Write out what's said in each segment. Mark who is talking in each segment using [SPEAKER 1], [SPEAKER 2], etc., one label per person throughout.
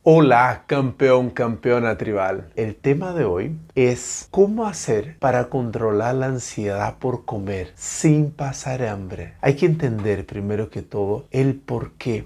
[SPEAKER 1] Hola, campeón, campeona tribal. El tema de hoy es cómo hacer para controlar la ansiedad por comer sin pasar hambre. Hay que entender primero que todo el porqué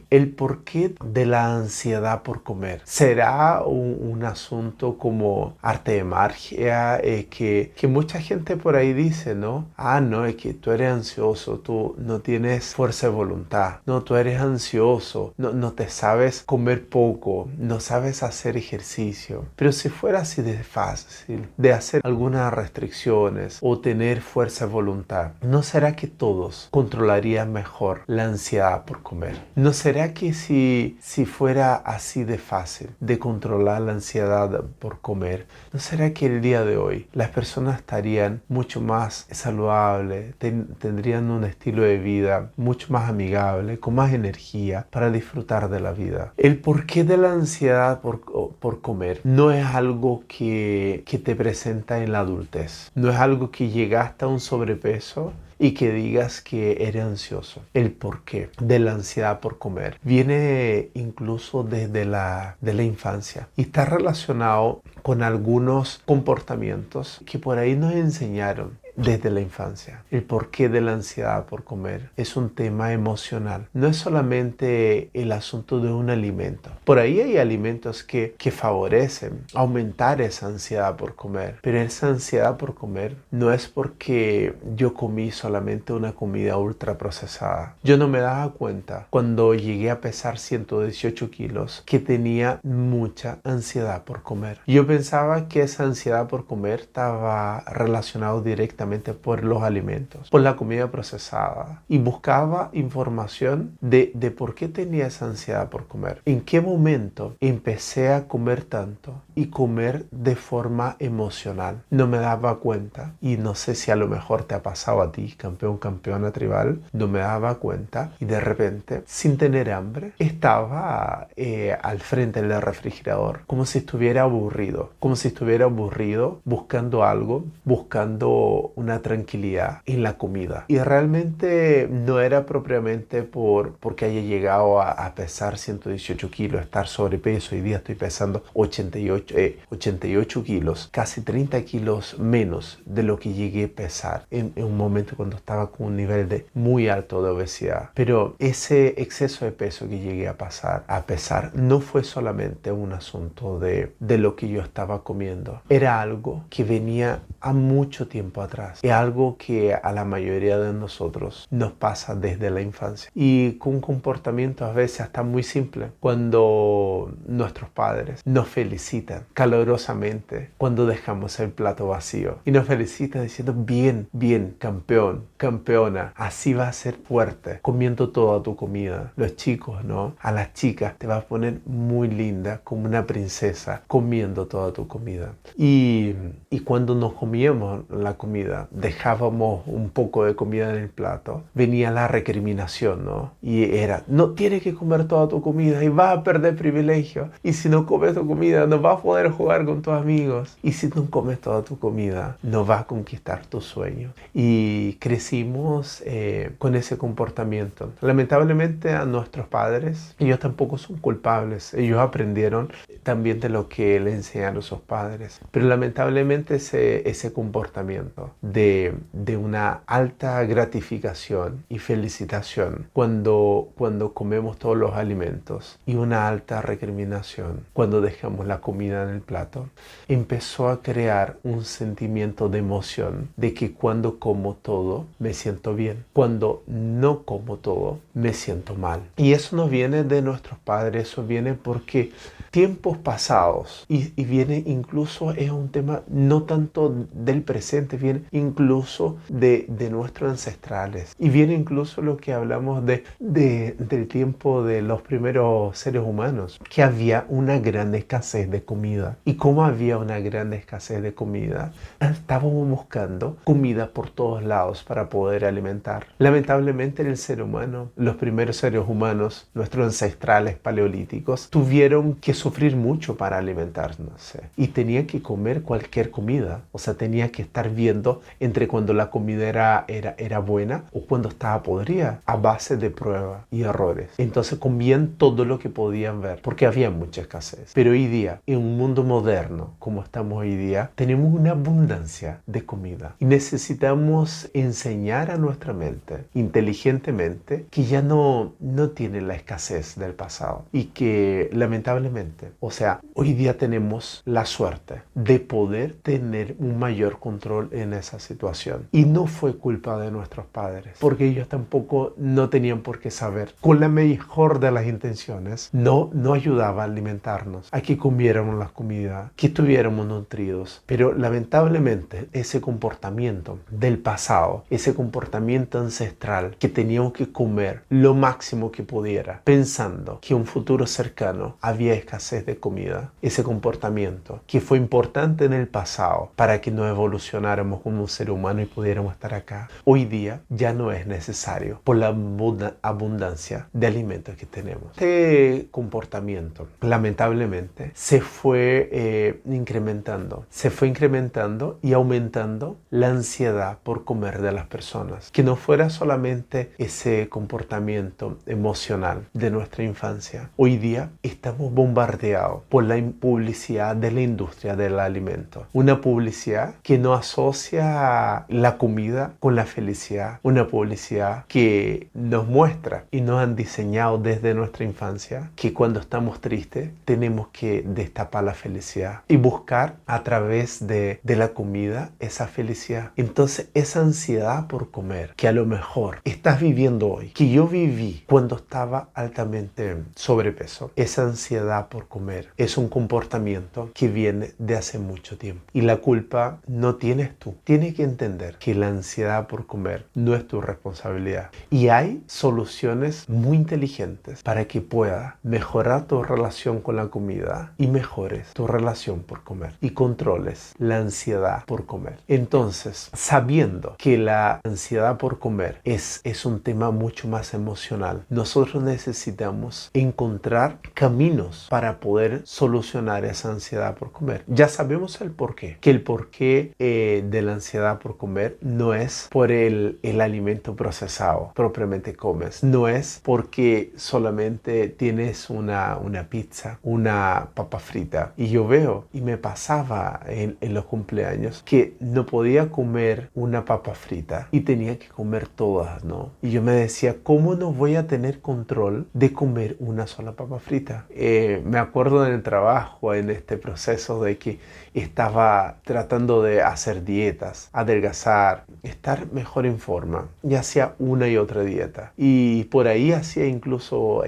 [SPEAKER 1] de la ansiedad por comer. ¿Será un asunto como arte de magia que mucha gente por ahí dice, ¿no? No, es que tú eres ansioso, tú no tienes fuerza de voluntad, no, tú eres ansioso, no te sabes comer poco, no sabes hacer ejercicio. Pero si fuera así de fácil, de hacer algunas restricciones o tener fuerza de voluntad, ¿no será que todos controlarían mejor la ansiedad por comer? ¿No será que si fuera así de fácil de controlar la ansiedad por comer, ¿no será que el día de hoy las personas estarían mucho más saludables, tendrían un estilo de vida mucho más amigable, con más energía para disfrutar de la vida? El porqué de la ansiedad por comer no es algo que te presenta en la adultez. No es algo que llegaste a un sobrepeso y que digas que eres ansioso. El porqué de la ansiedad por comer viene incluso desde de la infancia y está relacionado con algunos comportamientos que por ahí nos enseñaron desde la infancia. El porqué de la ansiedad por comer es un tema emocional. No es solamente el asunto de un alimento. Por ahí hay alimentos que favorecen aumentar esa ansiedad por comer. Pero esa ansiedad por comer no es porque yo comí solamente una comida ultra procesada. Yo no me daba cuenta cuando llegué a pesar 118 kilos que tenía mucha ansiedad por comer. Yo pensaba que esa ansiedad por comer estaba relacionado directamente por los alimentos, por la comida procesada, y buscaba información de por qué tenía esa ansiedad por comer. ¿En qué momento empecé a comer tanto y comer de forma emocional? No me daba cuenta, y no sé si a lo mejor te ha pasado a ti, campeón, campeona tribal. No me daba cuenta y de repente, sin tener hambre, estaba al frente del refrigerador, como si estuviera aburrido, buscando algo, buscando una tranquilidad en la comida. Y realmente no era propiamente porque haya llegado a pesar 118 kilos, estar sobrepeso. Hoy día estoy pesando 88 kilos, casi 30 kilos menos de lo que llegué a pesar en un momento cuando estaba con un nivel muy alto de obesidad. Pero ese exceso de peso que llegué a pesar, no fue solamente un asunto de lo que yo estaba comiendo. Era algo que venía a mucho tiempo atrás. Es algo que a la mayoría de nosotros nos pasa desde la infancia y con comportamientos a veces hasta muy simples. Cuando nuestros padres nos felicitan calurosamente cuando dejamos el plato vacío y nos felicitan diciendo bien, bien, campeón, campeona, así va a ser fuerte comiendo toda tu comida. Los chicos, ¿no? A las chicas te va a poner muy linda como una princesa comiendo toda tu comida. Y cuando nos comíamos la comida, dejábamos un poco de comida en el plato, venía la recriminación, ¿no? Y era, no tienes que comer toda tu comida y vas a perder privilegio. Y si no comes tu comida, no vas a poder jugar con tus amigos. Y si no comes toda tu comida, no vas a conquistar tus sueños. Y crecimos con ese comportamiento. Lamentablemente a nuestros padres, ellos tampoco son culpables. Ellos aprendieron también de lo que le enseñaron sus padres. Pero lamentablemente ese comportamiento de una alta gratificación y felicitación cuando comemos todos los alimentos y una alta recriminación cuando dejamos la comida en el plato, empezó a crear un sentimiento de emoción de que cuando como todo me siento bien, cuando no como todo me siento mal. Y eso no viene de nuestros padres, eso viene porque tiempos pasados y viene incluso, es un tema no tanto del presente, viene incluso de nuestros ancestrales y viene incluso lo que hablamos del tiempo de los primeros seres humanos, que había una gran escasez de comida. Y como había una gran escasez de comida, estábamos buscando comida por todos lados para poder alimentar. Lamentablemente el ser humano, los primeros seres humanos, nuestros ancestrales paleolíticos, tuvieron que sufrir mucho para alimentarnos y tenían que comer cualquier comida, o sea, tenía que estar viendo entre cuando la comida era buena o cuando estaba podrida, a base de pruebas y errores. Entonces comían todo lo que podían ver, porque había mucha escasez. Pero hoy día, en un mundo moderno como estamos hoy día, tenemos una abundancia de comida y necesitamos enseñar a nuestra mente inteligentemente que ya no tiene la escasez del pasado y que lamentablemente, o sea, hoy día tenemos la suerte de poder tener un mayor control en esa situación. Y no fue culpa de nuestros padres, porque ellos tampoco no tenían por qué saber. Con la mejor de las intenciones, no ayudaba a alimentarnos, a que comiéramos la comida, que estuviéramos nutridos. Pero lamentablemente ese comportamiento del pasado, ese comportamiento ancestral que teníamos que comer lo máximo que pudiera, pensando que en un futuro cercano había escasez de comida, ese comportamiento que fue importante en el pasado para que nos evolucionáramos como un ser humano y pudiéramos estar acá, hoy día ya no es necesario por la abundancia de alimentos que tenemos. Este comportamiento lamentablemente se fue incrementando y aumentando la ansiedad por comer de las personas, que no fuera solamente ese comportamiento emocional de nuestra infancia. Hoy día estamos bombardeados por la publicidad de la industria del alimento, una publicidad que no asocia la comida con la felicidad, una publicidad que nos muestra y nos han diseñado desde nuestra infancia que cuando estamos tristes tenemos que destapar la felicidad y buscar a través de la comida esa felicidad. Entonces esa ansiedad por comer que a lo mejor estás viviendo hoy, que yo viví cuando estaba altamente sobrepeso, esa ansiedad por comer es un comportamiento que viene de hace mucho tiempo y la culpa no tienes tú. Tienes que entender que la ansiedad por comer no es tu responsabilidad y hay soluciones muy inteligentes para que puedas mejorar tu relación con la comida y mejores tu relación por comer y controles la ansiedad por comer. Entonces, sabiendo que la ansiedad por comer es un tema mucho más emocional, nosotros necesitamos encontrar caminos para poder solucionar esa ansiedad por comer. Ya sabemos el porqué, que el porqué de la ansiedad por comer no es por el alimento procesado propiamente comes, no es porque solamente tienes una pizza, una papa frita. Y yo veo, y me pasaba en los cumpleaños, que no podía comer una papa frita y tenía que comer todas, ¿no? Y yo me decía, ¿cómo no voy a tener control de comer una sola papa frita? Me acuerdo en el trabajo, en este proceso de que estaba tratando de hacer dietas, adelgazar, estar mejor en forma, y hacía una y otra dieta. Y por ahí hacía incluso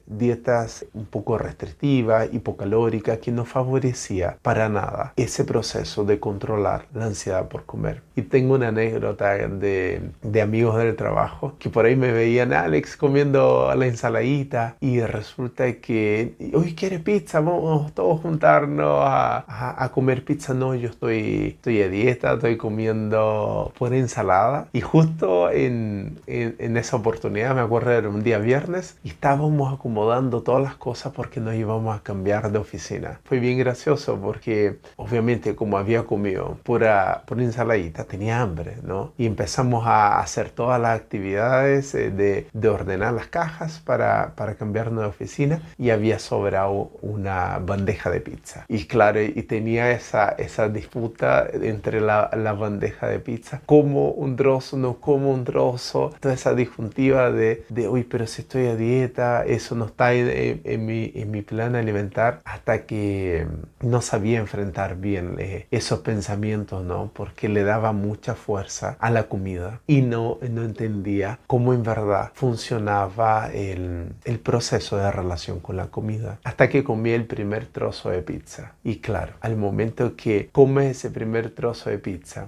[SPEAKER 1] dietas un poco restrictivas, hipocalóricas, que no favorecía para nada ese proceso de controlar la ansiedad por comer. Y tengo una anécdota de amigos del trabajo que por ahí me veían, Alex, comiendo la ensaladita, y resulta que hoy quiere pizza, vamos todos juntarnos a comer pizza. No, yo estoy a dieta, estoy comiendo pura ensalada. Y justo en esa oportunidad, me acuerdo, era un día viernes y estábamos acomodando todas las cosas porque nos íbamos a cambiar de oficina. Fue bien gracioso porque obviamente como había comido pura ensaladita, tenía hambre, ¿no? Y empezamos a hacer todas las actividades de ordenar las cajas para cambiarnos de oficina, y había sobrado una bandeja de pizza. Y claro, y tenía esa disputa entre la bandeja de pizza, como un trozo, no como un trozo, toda esa disyuntiva de uy, pero si estoy a dieta, eso no está en mi plan alimentar, hasta que no sabía enfrentar bien esos pensamientos, ¿no? Porque le daba mucha fuerza a la comida y no entendía cómo en verdad funcionaba el proceso de relación con la comida, hasta que comí el primer trozo de pizza. Y claro, al momento que comes ese primer trozo de pizza,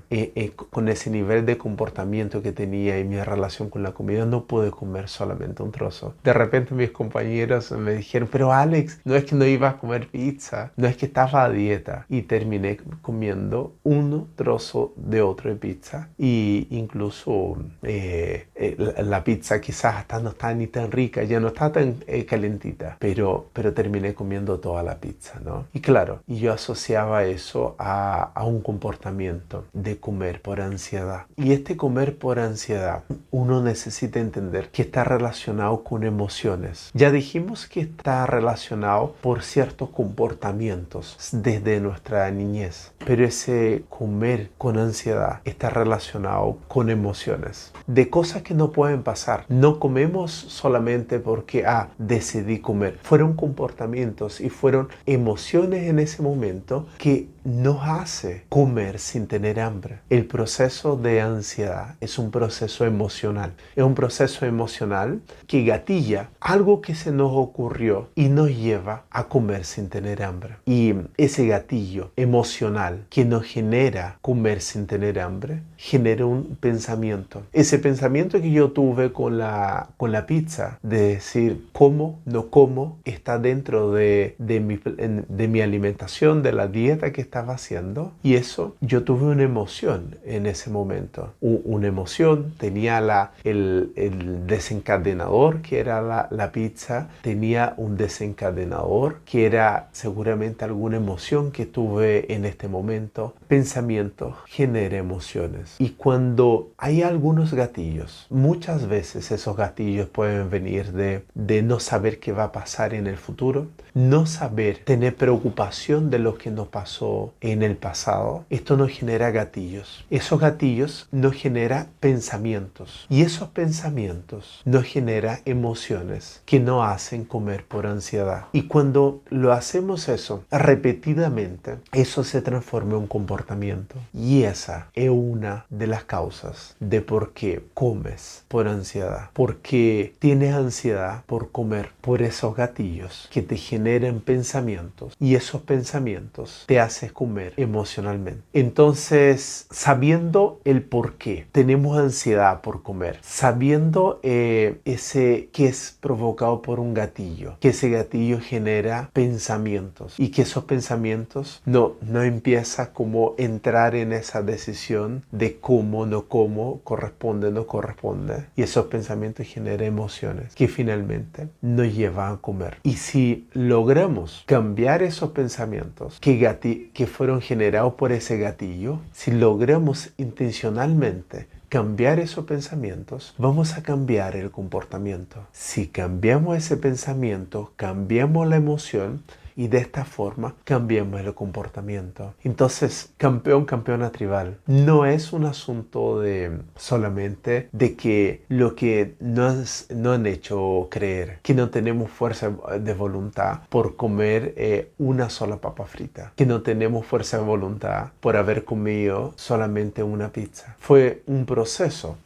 [SPEAKER 1] con ese nivel de comportamiento que tenía y mi relación con la comida, no pude comer solamente un trozo. De repente mis compañeros me dijeron, pero Alex, no es que no iba a comer pizza, no es que estaba a dieta. Y terminé comiendo un trozo de otro de pizza, y incluso la pizza quizás hasta no está ni tan rica, ya no está tan calentita, pero terminé comiendo toda la pizza, ¿no? Y claro, yo asociaba eso a un comportamiento de de comer por ansiedad. Y este comer por ansiedad, uno necesita entender que está relacionado con emociones. Ya dijimos que está relacionado por ciertos comportamientos desde nuestra niñez, pero ese comer con ansiedad está relacionado con emociones, de cosas que no pueden pasar. No comemos solamente porque, decidí comer. Fueron comportamientos y fueron emociones en ese momento que nos hace comer sin tener hambre. El proceso de ansiedad es un proceso emocional. Es un proceso emocional que gatilla algo que se nos ocurrió y nos lleva a comer sin tener hambre. Y ese gatillo emocional que nos genera comer sin tener hambre, genera un pensamiento. Ese pensamiento que yo tuve con la pizza, de decir, como, no como, está dentro de mi alimentación, de la dieta que estaba haciendo. Y eso, yo tuve una emoción en ese momento. Una emoción, tenía el desencadenador que era la pizza, tenía un desencadenador que era seguramente alguna emoción que tuve en este momento. Pensamiento genera emociones. Y cuando hay algunos gatillos, muchas veces esos gatillos pueden venir de no saber qué va a pasar en el futuro, no saber, tener preocupación de lo que nos pasó en el pasado. Esto nos genera gatillos. Esos gatillos nos generan pensamientos. Y esos pensamientos nos generan emociones que nos hacen comer por ansiedad. Y cuando lo hacemos eso repetidamente, eso se transforma en un comportamiento. Y esa es una de las causas de por qué comes por ansiedad. Porque tienes ansiedad por comer por esos gatillos que te generan pensamientos. Y esos pensamientos te hacen comer emocionalmente. Entonces, sabiendo el por qué tenemos ansiedad por comer, sabiendo ese que es provocado por un gatillo, que ese gatillo genera pensamientos y que esos pensamientos no empieza como entrar en esa decisión de cómo, no cómo, corresponde, no corresponde, y esos pensamientos generan emociones que finalmente nos llevan a comer. Y si logramos cambiar esos pensamientos que fueron generados por ese gatillo, si logramos intencionalmente cambiar esos pensamientos, vamos a cambiar el comportamiento. Si cambiamos ese pensamiento, cambiamos la emoción y de esta forma cambiamos el comportamiento. Entonces, campeona tribal, no es un asunto de solamente de que lo que no han hecho creer, que no tenemos fuerza de voluntad por comer una sola papa frita, que no tenemos fuerza de voluntad por haber comido solamente una pizza. Fue un proceso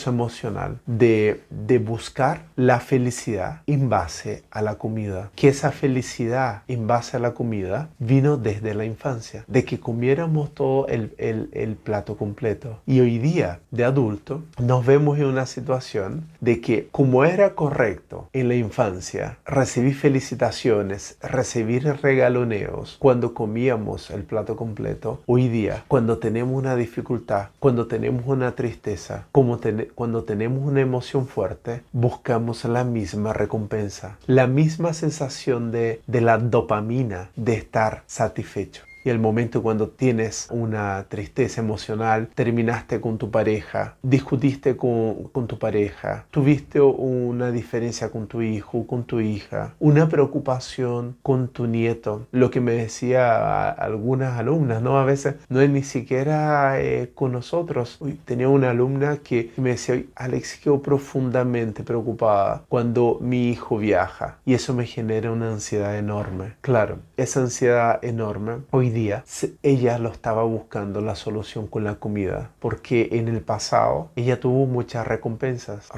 [SPEAKER 1] emocional de buscar la felicidad en base a la comida, que esa felicidad en base a la comida vino desde la infancia, de que comiéramos todo el plato completo. Y hoy día, de adulto, nos vemos en una situación de que, como era correcto en la infancia, recibir felicitaciones, recibir regaloneos cuando comíamos el plato completo, hoy día, cuando tenemos una dificultad, cuando tenemos una tristeza, cuando tenemos una emoción fuerte, buscamos la misma recompensa, la misma sensación de la dopamina de estar satisfecho. Y el momento cuando tienes una tristeza emocional, terminaste con tu pareja, discutiste con tu pareja, tuviste una diferencia con tu hijo, con tu hija, una preocupación con tu nieto. Lo que me decía algunas alumnas, ¿no? A veces no es ni siquiera con nosotros. Tenía una alumna que me decía, Alex, quedo profundamente preocupada cuando mi hijo viaja. Y eso me genera una ansiedad enorme. Claro, esa ansiedad enorme, hoy día ella lo estaba buscando la solución con la comida, porque en el pasado ella tuvo muchas recompensas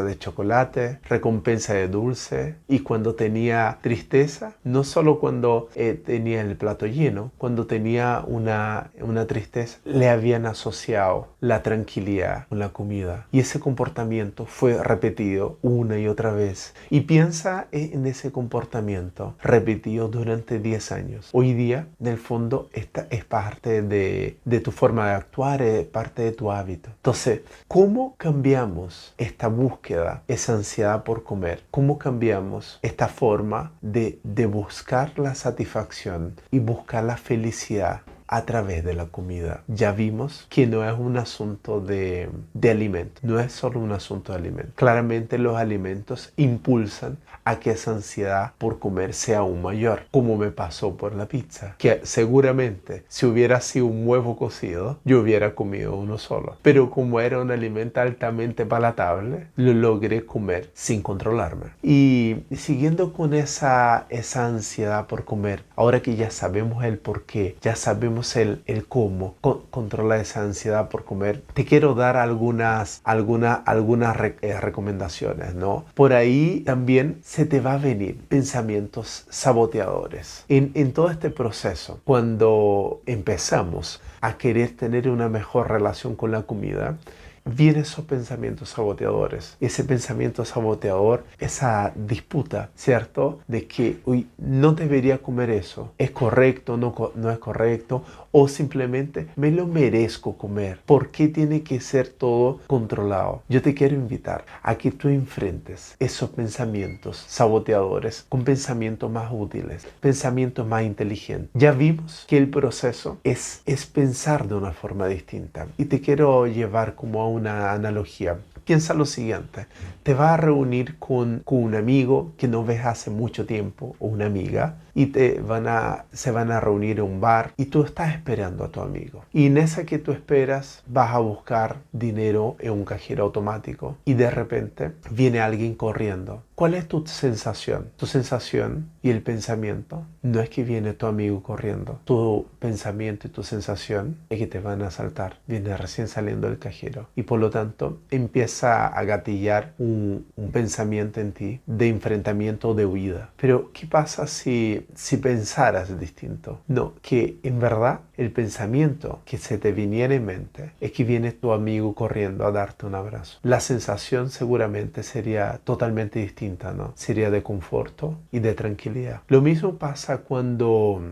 [SPEAKER 1] de chocolate, recompensa de dulce, y cuando tenía tristeza, no solo cuando tenía el plato lleno, cuando tenía una tristeza, le habían asociado la tranquilidad con la comida, y ese comportamiento fue repetido una y otra vez. Y piensa en ese comportamiento repetido durante 10 años. Hoy día, en el fondo, esta es parte de tu forma de actuar, es parte de tu hábito. Entonces, ¿cómo cambiamos esta búsqueda, esa ansiedad por comer? ¿Cómo cambiamos esta forma de buscar la satisfacción y buscar la felicidad a través de la comida. Ya vimos que no es un asunto de alimento, no es solo un asunto de alimento. Claramente los alimentos impulsan a que esa ansiedad por comer sea aún mayor, como me pasó por la pizza, que seguramente si hubiera sido un huevo cocido, yo hubiera comido uno solo. Pero como era un alimento altamente palatable, lo logré comer sin controlarme. Y siguiendo con esa ansiedad por comer, ahora que ya sabemos el por qué, ya sabemos el cómo controlar esa ansiedad por comer, te quiero dar algunas recomendaciones, ¿no? Por ahí también se te va a venir pensamientos saboteadores. En todo este proceso, cuando empezamos a querer tener una mejor relación con la comida, vienen esos pensamientos saboteadores. Ese pensamiento saboteador, esa disputa, ¿cierto? De que, uy, no debería comer eso. ¿Es correcto? ¿No es correcto? O simplemente, me lo merezco comer. ¿Por qué tiene que ser todo controlado? Yo te quiero invitar a que tú enfrentes esos pensamientos saboteadores con pensamientos más útiles, pensamientos más inteligentes. Ya vimos que el proceso es pensar de una forma distinta. Y te quiero llevar como a una analogía. Piensa lo siguiente, te vas a reunir con un amigo que no ves hace mucho tiempo o una amiga y se van a reunir en un bar y tú estás esperando a tu amigo. Y en esa que tú esperas vas a buscar dinero en un cajero automático y de repente viene alguien corriendo. ¿Cuál es tu sensación? Tu sensación y el pensamiento no es que viene tu amigo corriendo. Tu pensamiento y tu sensación es que te van a asaltar. Viene recién saliendo del cajero. Y por lo tanto empieza a gatillar un pensamiento en ti de enfrentamiento o de huida. Pero ¿qué pasa si pensaras distinto? No, que en verdad el pensamiento que se te viniera en mente es que viene tu amigo corriendo a darte un abrazo. La sensación seguramente sería totalmente distinta, ¿no? Sería de conforto y de tranquilidad. Lo mismo pasa cuando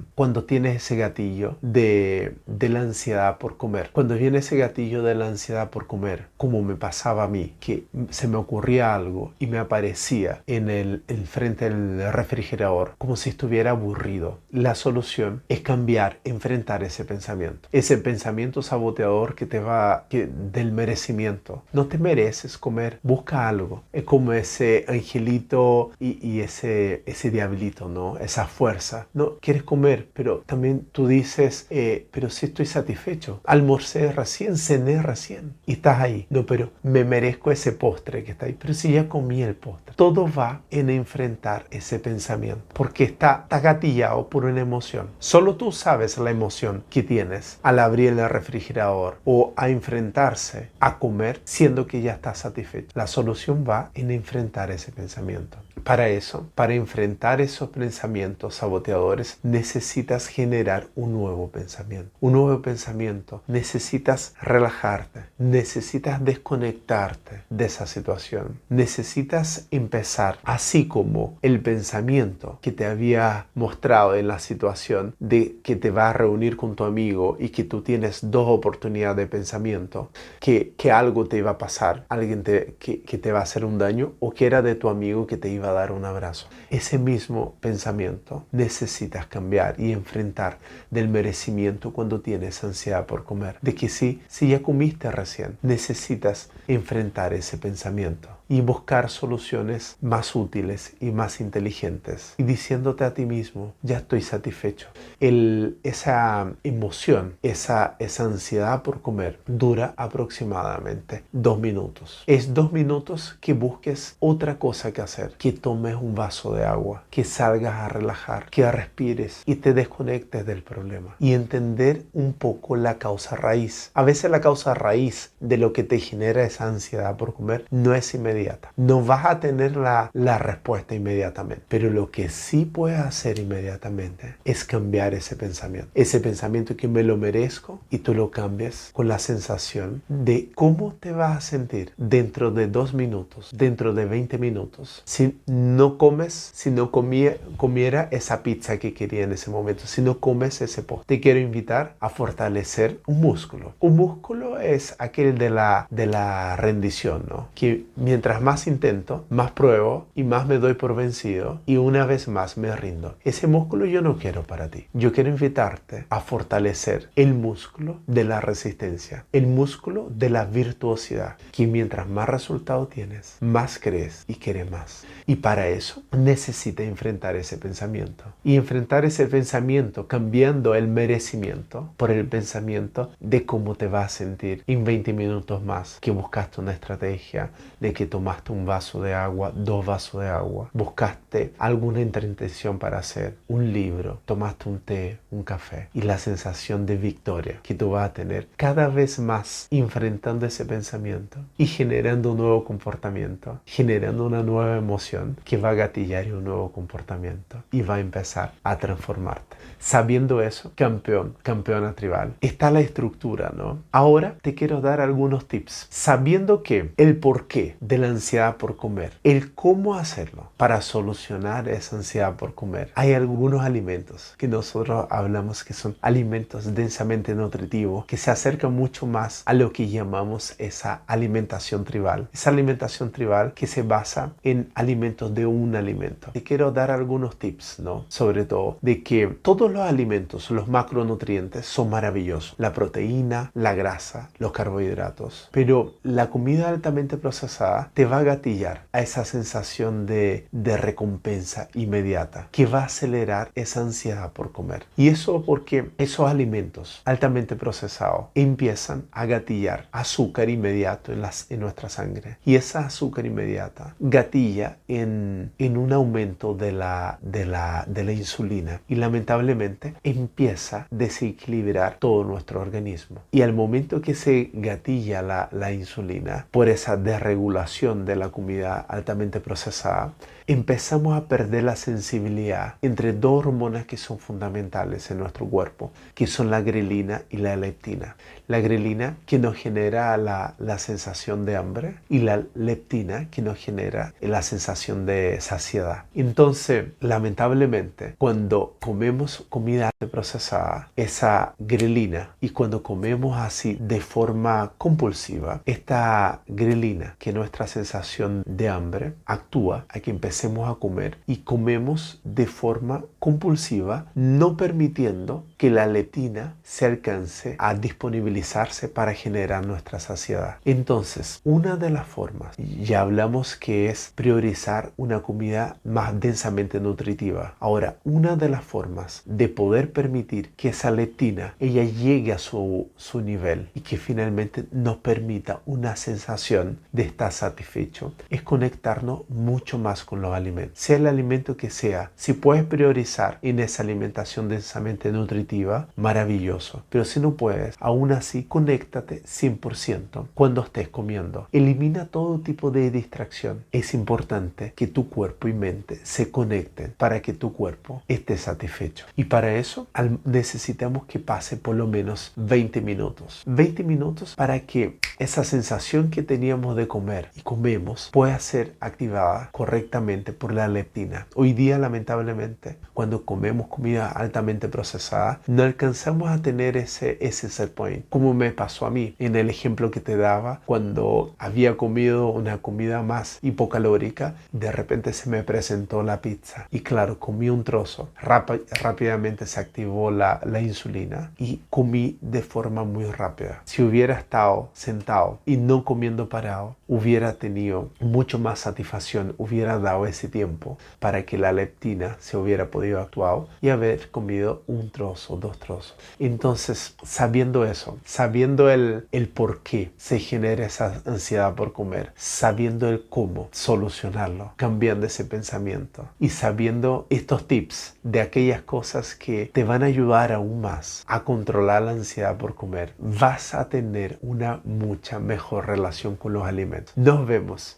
[SPEAKER 1] tienes ese gatillo de la ansiedad por comer. Cuando viene ese gatillo de la ansiedad por comer, como me pasaba a mí, que se me ocurría algo y me aparecía en el frente del refrigerador, como si estuviera aburrido. La solución es cambiar, enfrentar ese pensamiento saboteador del merecimiento. No te mereces comer, busca algo. Es como ese angelito y ese diablito, ¿no? Esa fuerza. No, quieres comer, pero también tú dices, pero sí estoy satisfecho. Almorcé recién, cené recién y estás ahí. No, pero me merezco ese postre que está ahí. Pero si ya comí el postre. Todo va en enfrentar ese pensamiento porque está gatillado por una emoción. Solo tú sabes la emoción que tienes al abrir el refrigerador o a enfrentarse a comer siendo que ya estás satisfecho. La solución va en enfrentar ese pensamiento. Para eso, para enfrentar esos pensamientos saboteadores, necesitas generar un nuevo pensamiento. Un nuevo pensamiento. Necesitas relajarte. Necesitas desconectarte de esa situación. Necesitas empezar, así como el pensamiento que te había mostrado en la situación de que te vas a reunir con tu amigo y que tú tienes dos oportunidades de pensamiento, que algo te iba a pasar, alguien que te va a hacer un daño o que era de tu amigo que te iba a dar un abrazo. Ese mismo pensamiento necesitas cambiar y enfrentar del merecimiento cuando tienes ansiedad por comer. De que si ya comiste recién, necesitas enfrentar ese pensamiento y buscar soluciones más útiles y más inteligentes y diciéndote a ti mismo, ya estoy satisfecho. Esa emoción, esa ansiedad por comer dura aproximadamente 2 minutos. Es 2 minutos que busques otra cosa que hacer, que tomes un vaso de agua, que salgas a relajar, que respires y te desconectes del problema y entender un poco la causa raíz. A veces la causa raíz de lo que te genera esa ansiedad por comer no es inmediata. No vas a tener la respuesta inmediatamente, pero lo que sí puedes hacer inmediatamente es cambiar ese pensamiento. Ese pensamiento que me lo merezco y tú lo cambias con la sensación de cómo te vas a sentir dentro de 2 minutos, dentro de 20 minutos. Si no comiera esa pizza que quería en ese momento, si no comes ese postre, te quiero invitar a fortalecer un músculo. Un músculo es aquel de la rendición, ¿no? Que mientras mientras más intento, más pruebo y más me doy por vencido y una vez más me rindo. Ese músculo yo no quiero para ti. Yo quiero invitarte a fortalecer el músculo de la resistencia, el músculo de la virtuosidad, que mientras más resultado tienes, más crees y quieres más. Y para eso necesitas enfrentar ese pensamiento. Y enfrentar ese pensamiento cambiando el merecimiento por el pensamiento de cómo te vas a sentir en 20 minutos más, que buscaste una estrategia, de que tomaste un vaso de agua, 2 vasos de agua, buscaste alguna intención para hacer, un libro, tomaste un té, un café, y la sensación de victoria que tú vas a tener cada vez más enfrentando ese pensamiento y generando un nuevo comportamiento, generando una nueva emoción que va a gatillar un nuevo comportamiento y va a empezar a transformarte. Sabiendo eso, campeón, campeona tribal, está la estructura, ¿no? Ahora te quiero dar algunos tips. Sabiendo que el porqué de la ansiedad por comer, el cómo hacerlo para solucionar esa ansiedad por comer, hay algunos alimentos que nosotros hablamos que son alimentos densamente nutritivos, que se acercan mucho más a lo que llamamos esa alimentación tribal. Esa alimentación tribal que se basa en alimentos de un alimento. Te quiero dar algunos tips, ¿no? Sobre todo de que todos los alimentos, los macronutrientes son maravillosos. La proteína, la grasa, los carbohidratos. Pero la comida altamente procesada te va a gatillar a esa sensación de recompensa inmediata que va a acelerar esa ansiedad por comer. Y eso porque esos alimentos altamente procesados empiezan a gatillar azúcar inmediato en nuestra sangre. Y esa azúcar inmediata gatilla en un aumento de la insulina. Y lamentablemente empieza a desequilibrar todo nuestro organismo. Y al momento que se gatilla la insulina por esa desregulación de la comida altamente procesada, empezamos a perder la sensibilidad entre dos hormonas que son fundamentales en nuestro cuerpo, que son la grelina y la leptina. La grelina que nos genera la sensación de hambre y la leptina que nos genera la sensación de saciedad. Entonces, lamentablemente, cuando comemos comida procesada, esa grelina, y cuando comemos así de forma compulsiva, esta grelina, que es nuestra sensación de hambre, actúa a que empecemos a comer y comemos de forma compulsiva, no permitiendo que la leptina se alcance a disponibilizarse para generar nuestra saciedad. Entonces, una de las formas, ya hablamos que es priorizar una comida más densamente nutritiva. Ahora, una de las formas de poder permitir que esa leptina ella llegue a su nivel y que finalmente nos permita una sensación de estar satisfecho es conectarnos mucho más con los alimentos. Sea el alimento que sea, si puedes priorizar en esa alimentación densamente nutritiva, maravilloso. Pero si no puedes, aún así, conéctate 100% cuando estés comiendo. Elimina todo tipo de distracción. Es importante que tu cuerpo y mente se conecten para que tu cuerpo esté satisfecho. Y para eso necesitamos que pase por lo menos 20 minutos. 20 minutos para que esa sensación que teníamos de comer y comemos pueda ser activada correctamente por la leptina. Hoy día, lamentablemente, cuando comemos comida altamente procesada, no alcanzamos a tener ese set point. Como me pasó a mí en el ejemplo que te daba, cuando había comido una comida más hipocalórica, de repente se me presentó la pizza. Y claro, comí un trozo. Rápidamente se activó la insulina y comí de forma muy rápida. Si hubiera estado sentado y no comiendo parado, hubiera tenido mucho más satisfacción, hubiera dado ese tiempo para que la leptina se hubiera podido actuar y haber comido un trozo, 2 trozos. Entonces, sabiendo eso, sabiendo el por qué se genera esa ansiedad por comer, sabiendo el cómo solucionarlo, cambiando ese pensamiento y sabiendo estos tips de aquellas cosas que te van a ayudar aún más a controlar la ansiedad por comer, vas a tener una mucha mejor relación con los alimentos. Nos vemos